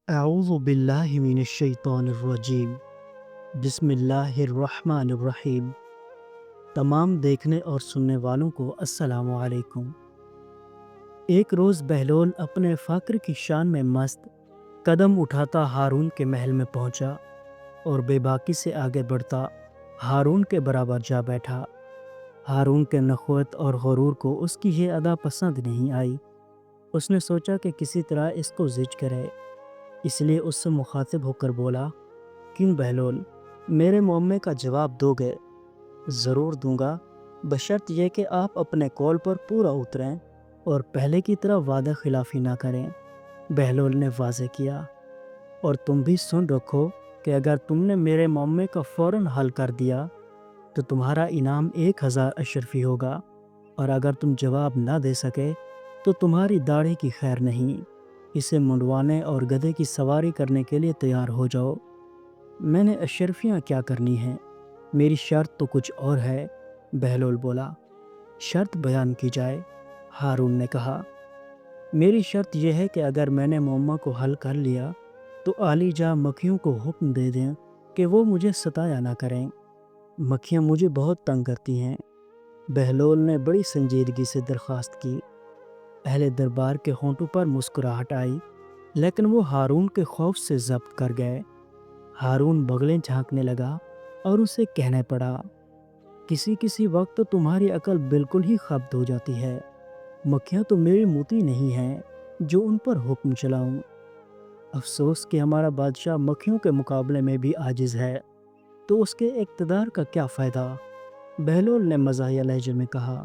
اعوذ باللہ من الشیطان الرجیم بسم اللہ الرحمن الرحیم۔ تمام دیکھنے اور سننے والوں کو السلام علیکم۔ ایک روز بہلول اپنے فخر کی شان میں مست قدم اٹھاتا ہارون کے محل میں پہنچا اور بے باکی سے آگے بڑھتا ہارون کے برابر جا بیٹھا۔ ہارون کے نخوت اور غرور کو اس کی یہ ادا پسند نہیں آئی۔ اس نے سوچا کہ کسی طرح اس کو زج کرے، اس لیے اس سے مخاطب ہو کر بولا، کیوں بہلول، میرے معاملے کا جواب دو گے؟ ضرور دوں گا، بشرط یہ کہ آپ اپنے قول پر پورا اتریں اور پہلے کی طرح وعدہ خلافی نہ کریں۔ بہلول نے واضح کیا، اور تم بھی سن رکھو کہ اگر تم نے میرے معاملے کا فوراً حل کر دیا تو تمہارا انعام 1000 اشرفی ہوگا، اور اگر تم جواب نہ دے سکے تو تمہاری داڑھی کی خیر نہیں۔ اسے منڈوانے اور گدھے کی سواری کرنے کے لیے تیار ہو جاؤ۔ میں نے اشرفیاں کیا کرنی ہیں؟ میری شرط تو کچھ اور ہے۔ بہلول بولا، شرط بیان کی جائے۔ ہارون نے کہا، میری شرط یہ ہے کہ اگر میں نے معمہ کو حل کر لیا تو عالی جا مکھیوں کو حکم دے دیں کہ وہ مجھے ستایا نہ کریں۔ مکھیاں مجھے بہت تنگ کرتی ہیں۔ بہلول نے بڑی سنجیدگی سے درخواست کی۔ اہل دربار کے ہونٹوں پر مسکراہٹ آئی، لیکن وہ ہارون کے خوف سے ضبط کر گئے۔ ہارون بغلیں جھانکنے لگا اور اسے کہنے پڑا، کسی وقت تو تمہاری عقل بالکل ہی ختم ہو جاتی ہے۔ مکھیاں تو میری موتی نہیں ہیں جو ان پر حکم چلاؤں۔ افسوس کہ ہمارا بادشاہ مکھیوں کے مقابلے میں بھی عاجز ہے، تو اس کے اقتدار کا کیا فائدہ؟ بہلول نے مزاحیہ لہجے میں کہا۔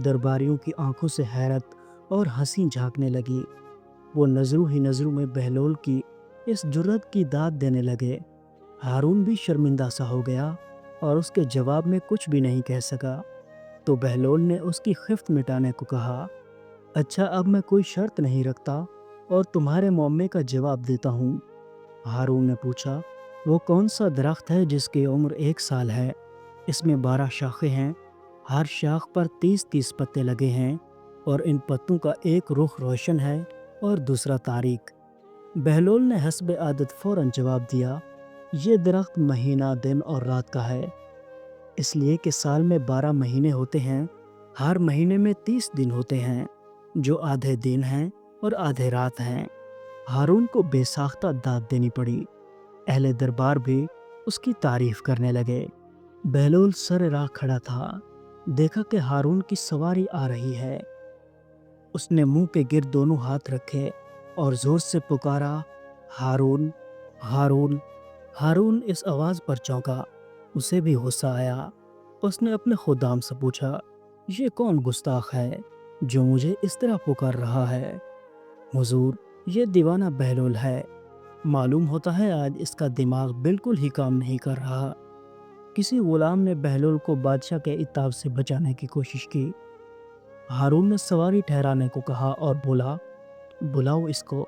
درباریوں کی آنکھوں سے حیرت اور ہنسی جھانکنے لگی۔ وہ نظروں ہی نظروں میں بہلول کی اس جرأت کی داد دینے لگے۔ ہارون بھی شرمندہ سا ہو گیا اور اس کے جواب میں کچھ بھی نہیں کہہ سکا۔ تو بہلول نے اس کی خفت مٹانے کو کہا، اچھا، اب میں کوئی شرط نہیں رکھتا اور تمہارے معاملے کا جواب دیتا ہوں۔ ہارون نے پوچھا، وہ کون سا درخت ہے جس کی عمر 1 سال ہے؟ اس میں 12 شاخیں ہیں، ہر شاخ پر 30 پتے لگے ہیں، اور ان پتوں کا ایک رخ روشن ہے اور دوسرا تاریک۔ بہلول نے حسب عادت فوراً جواب دیا، یہ درخت مہینہ دن اور رات کا ہے، اس لیے کہ سال میں 12 مہینے ہوتے ہیں، ہر مہینے میں 30 دن ہوتے ہیں، جو آدھے دن ہیں اور آدھے رات ہیں۔ ہارون کو بے ساختہ داد دینی پڑی۔ اہل دربار بھی اس کی تعریف کرنے لگے۔ بہلول سر راہ کھڑا تھا، دیکھا کہ ہارون کی سواری آ رہی ہے۔ اس نے منہ کے گرد دونوں ہاتھ رکھے اور زور سے پکارا، ہارون، ہارون۔ ہارون اس آواز پر چونکا، اسے بھی غصہ آیا۔ اس نے اپنے خدام سے پوچھا، یہ کون گستاخ ہے جو مجھے اس طرح پکار رہا ہے؟ حضور، یہ دیوانہ بہلول ہے، معلوم ہوتا ہے آج اس کا دماغ بالکل ہی کام نہیں کر رہا۔ کسی غلام نے بہلول کو بادشاہ کے عتاب سے بچانے کی کوشش کی۔ ہارون نے سواری ٹھہرانے کو کہا اور بولا، بلاؤ اس کو۔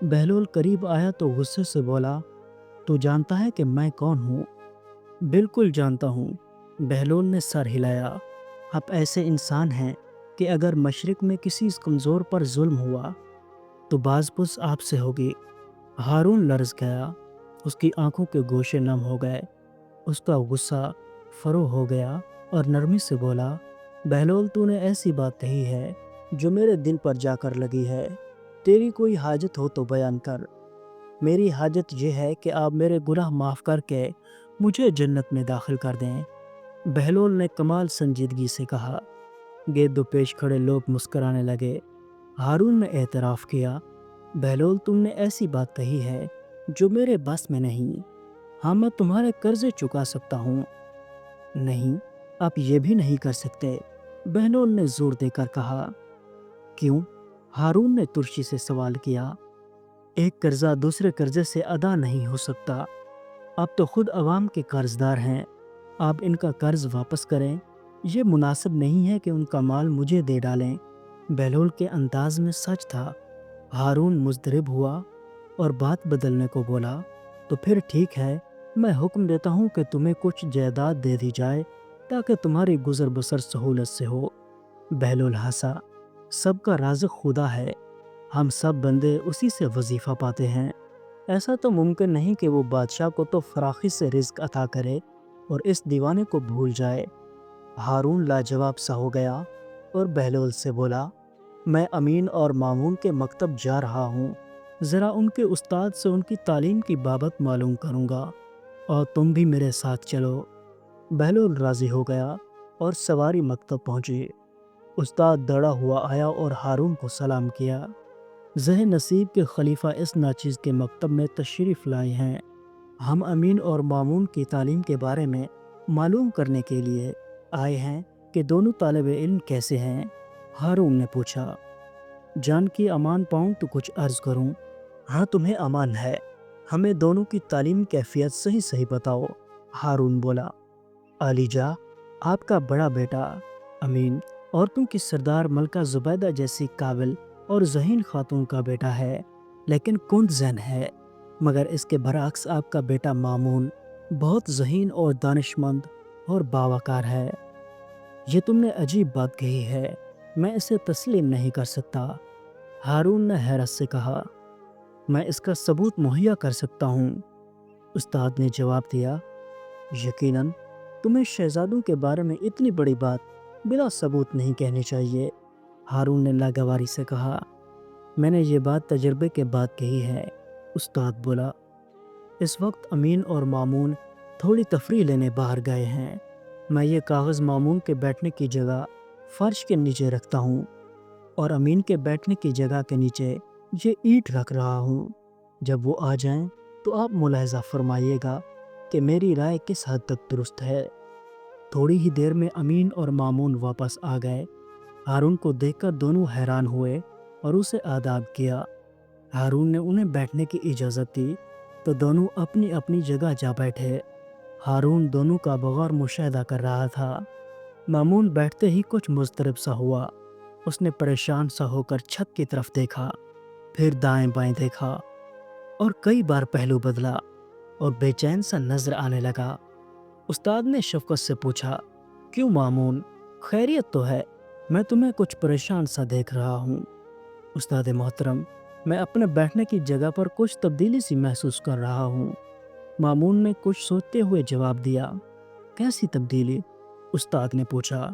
بہلول قریب آیا تو غصے سے بولا، تو جانتا ہے کہ میں کون ہوں؟ بالکل جانتا ہوں۔ بہلول نے سر ہلایا۔ آپ ایسے انسان ہیں کہ اگر مشرق میں کسی کمزور پر ظلم ہوا تو باز پرس آپ سے ہوگی۔ ہارون لرز گیا، اس کی آنکھوں کے گوشے نم ہو گئے، اس کا غصہ فرو ہو گیا اور نرمی سے بولا، بہلول، تو نے ایسی بات کہی ہے جو میرے دل پر جا کر لگی ہے۔ تیری کوئی حاجت ہو تو بیان کر۔ میری حاجت یہ ہے کہ آپ میرے گناہ معاف کر کے مجھے جنت میں داخل کر دیں۔ بہلول نے کمال سنجیدگی سے کہا۔ گرد و پیش کھڑے لوگ مسکرانے لگے۔ ہارون نے اعتراف کیا، بہلول، تم نے ایسی بات کہی ہے جو میرے بس میں نہیں۔ ہاں، میں تمہارے قرضے چکا سکتا ہوں۔ نہیں، آپ یہ بھی نہیں کر سکتے، بہلول نے زور دے کر کہا۔ کیوں؟ ہارون نے ترشی سے سوال کیا۔ ایک قرضہ دوسرے قرضے سے ادا نہیں ہو سکتا۔ آپ تو خود عوام کے قرض دار ہیں، آپ ان کا قرض واپس کریں۔ یہ مناسب نہیں ہے کہ ان کا مال مجھے دے ڈالیں۔ بہلول کے انداز میں سچ تھا۔ ہارون مضطرب ہوا اور بات بدلنے کو بولا، تو پھر ٹھیک ہے، میں حکم دیتا ہوں کہ تمہیں کچھ جائیداد دے دی جائے تاکہ تمہاری گزر بسر سہولت سے ہو۔ بہلول ہنسا، سب کا رازق خدا ہے، ہم سب بندے اسی سے وظیفہ پاتے ہیں۔ ایسا تو ممکن نہیں کہ وہ بادشاہ کو تو فراخی سے رزق عطا کرے اور اس دیوانے کو بھول جائے۔ ہارون لاجواب سا ہو گیا اور بہلول سے بولا، میں امین اور مامون کے مکتب جا رہا ہوں، ذرا ان کے استاد سے ان کی تعلیم کی بابت معلوم کروں گا، اور تم بھی میرے ساتھ چلو۔ بہلول راضی ہو گیا اور سواری مکتب پہنچی۔ استاد دوڑا ہوا آیا اور ہارون کو سلام کیا۔ ذہن نصیب کے خلیفہ اس ناچیز کے مکتب میں تشریف لائے ہیں، ہم امین اور مامون کی تعلیم کے بارے میں معلوم کرنے کے لیے آئے ہیں کہ دونوں طالب علم کیسے ہیں۔ ہارون نے پوچھا، جان کی امان پاؤں تو کچھ عرض کروں؟ ہاں تمہیں امان ہے، ہمیں دونوں کی تعلیم کیفیت صحیح صحیح بتاؤ۔ ہارون بولا، علی جا، آپ کا بڑا بیٹا امین عورتوں کی سردار ملکہ زبیدہ جیسی قابل اور ذہین خاتون کا بیٹا ہے، لیکن کند ذہن ہے، مگر اس کے برعکس آپ کا بیٹا مامون بہت ذہین اور دانش مند اور باوقار ہے۔ یہ تم نے عجیب بات کہی ہے، میں اسے تسلیم نہیں کر سکتا۔ ہارون نے حیرت سے کہا، میں اس کا ثبوت مہیا کر سکتا ہوں۔ استاد نے جواب دیا، یقیناً تمہیں شہزادوں کے بارے میں اتنی بڑی بات بلا ثبوت نہیں کہنی چاہیے۔ ہارون نے لاگواری سے کہا، میں نے یہ بات تجربے کے بعد کہی ہے۔ استاد بولا، اس وقت امین اور مامون تھوڑی تفریح لینے باہر گئے ہیں، میں یہ کاغذ مامون کے بیٹھنے کی جگہ فرش کے نیچے رکھتا ہوں اور امین کے بیٹھنے کی جگہ کے نیچے یہ اینٹ رکھ رہا ہوں۔ جب وہ آ جائیں تو آپ ملاحظہ فرمائیے گا کہ میری رائے کس حد تک درست ہے۔ تھوڑی ہی دیر میں امین اور مامون واپس آ گئے۔ ہارون کو دیکھ کر دونوں حیران ہوئے اور اسے آداب کیا۔ ہارون نے انہیں بیٹھنے کی اجازت دی تو دونوں اپنی اپنی جگہ جا بیٹھے۔ ہارون دونوں کا بغور مشاہدہ کر رہا تھا۔ مامون بیٹھتے ہی کچھ مضطرب سا ہوا۔ اس نے پریشان سا ہو کر چھت کی طرف دیکھا، پھر دائیں بائیں دیکھا اور کئی بار پہلو بدلا اور بے چین سا نظر آنے لگا۔ استاد نے شفقت سے پوچھا، کیوں مامون، خیریت تو ہے؟ میں تمہیں کچھ پریشان سا دیکھ رہا ہوں۔ استاد محترم، میں اپنے بیٹھنے کی جگہ پر کچھ تبدیلی سی محسوس کر رہا ہوں۔ مامون نے کچھ سوچتے ہوئے جواب دیا، کیسی تبدیلی؟ استاد نے پوچھا۔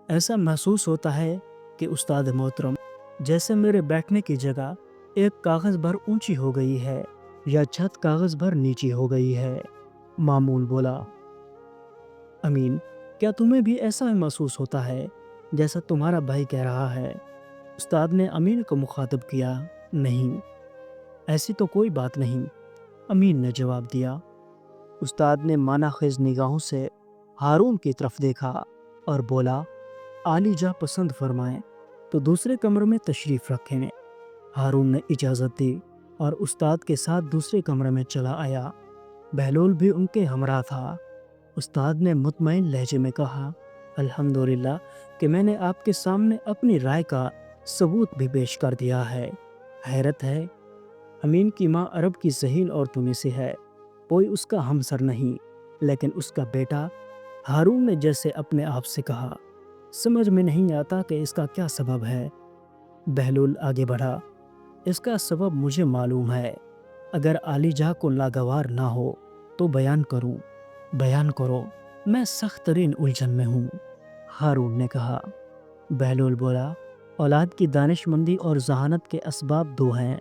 ایسا محسوس ہوتا ہے کہ استاد محترم، جیسے میرے بیٹھنے کی جگہ ایک کاغذ بھر اونچی ہو گئی ہے یا چھت کاغذ بھر نیچی ہو گئی ہے۔ مامون بولا، امین، کیا تمہیں بھی ایسا محسوس ہوتا ہے جیسا تمہارا بھائی کہہ رہا ہے؟ استاد نے امین کو مخاطب کیا، نہیں، ایسی تو کوئی بات نہیں، امین نے جواب دیا۔ استاد نے معنی خیز نگاہوں سے ہارون کی طرف دیکھا اور بولا، عالی جا پسند فرمائیں تو دوسرے کمرے میں تشریف رکھیں۔ ہارون نے اجازت دی اور استاد کے ساتھ دوسرے کمرے میں چلا آیا۔ بہلول بھی ان کے ہمراہ تھا۔ استاد نے مطمئن لہجے میں کہا، الحمدللہ کہ میں نے آپ کے سامنے اپنی رائے کا ثبوت بھی پیش کر دیا ہے۔ حیرت ہے، امین کی ماں عرب کی ذہین عورتوں میں سے ہے، کوئی اس کا ہمسر نہیں، لیکن اس کا بیٹا ہارون نے جیسے اپنے آپ سے کہا، سمجھ میں نہیں آتا کہ اس کا کیا سبب ہے۔ بہلول آگے بڑھا، اس کا سبب مجھے معلوم ہے، اگر علی جا کو ناگوار نہ ہو تو بیان کروں؟ بیان کرو، میں سخت ترین الجھن میں ہوں۔ ہارون نے کہا۔ بہلول بولا، اولاد کی دانش مندی اور ذہانت کے اسباب دو ہیں،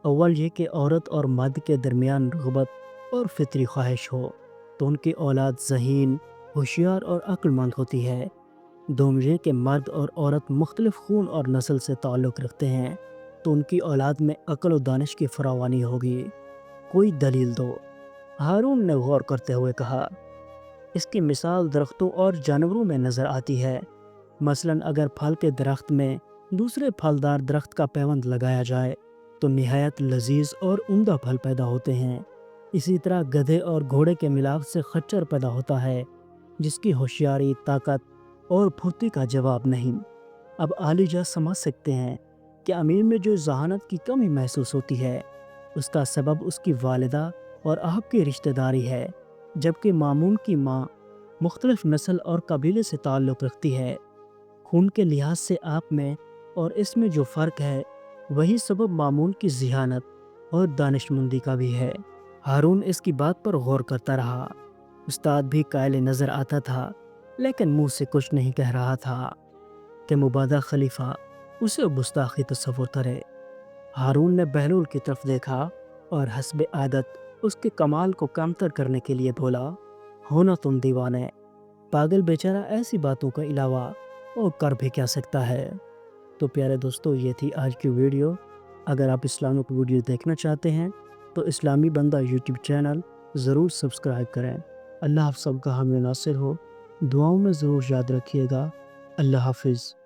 اول یہ کہ عورت اور مرد کے درمیان رغبت اور فطری خواہش ہو تو ان کی اولاد ذہین، ہوشیار اور عقل مند ہوتی ہے۔ دوم یہ کہ مرد اور عورت مختلف خون اور نسل سے تعلق رکھتے ہیں تو ان کی اولاد میں عقل و دانش کی فراوانی ہوگی۔ کوئی دلیل دو۔ ہارون نے غور کرتے ہوئے کہا، اس کی مثال درختوں اور جانوروں میں نظر آتی ہے۔ مثلاً اگر پھل کے درخت میں دوسرے پھلدار درخت کا پیوند لگایا جائے تو نہایت لذیذ اور عمدہ پھل پیدا ہوتے ہیں۔ اسی طرح گدھے اور گھوڑے کے ملاپ سے خچر پیدا ہوتا ہے جس کی ہوشیاری، طاقت اور پھرتی کا جواب نہیں۔ اب عالی جا سمجھ سکتے ہیں کہ امیر میں جو ذہانت کی کمی محسوس ہوتی ہے اس کا سبب اس کی والدہ اور آپ کی رشتہ داری ہے، جبکہ مامون کی ماں مختلف نسل اور قبیلے سے تعلق رکھتی ہے۔ خون کے لحاظ سے آپ میں اور اس میں جو فرق ہے وہی سبب مامون کی ذہانت اور دانشمندی کا بھی ہے۔ ہارون اس کی بات پر غور کرتا رہا۔ استاد بھی قائل نظر آتا تھا، لیکن منہ سے کچھ نہیں کہہ رہا تھا کہ مبادہ خلیفہ اسے گستاخی تصور کرے۔ ہارون نے بہلول کی طرف دیکھا اور حسب عادت اس کے کمال کو کمتر کرنے کے لیے بولا، ہونا تم دیوانے، پاگل بیچارہ ایسی باتوں کا علاوہ اور کر بھی کیا سکتا ہے۔ تو پیارے دوستو، یہ تھی آج کی ویڈیو۔ اگر آپ اسلامک ویڈیو دیکھنا چاہتے ہیں تو اسلامی بندہ یوٹیوب چینل ضرور سبسکرائب کریں۔ اللہ آپ سب کا حامی و ناصر ہو، دعاؤں میں ضرور یاد رکھیے گا۔ اللہ حافظ۔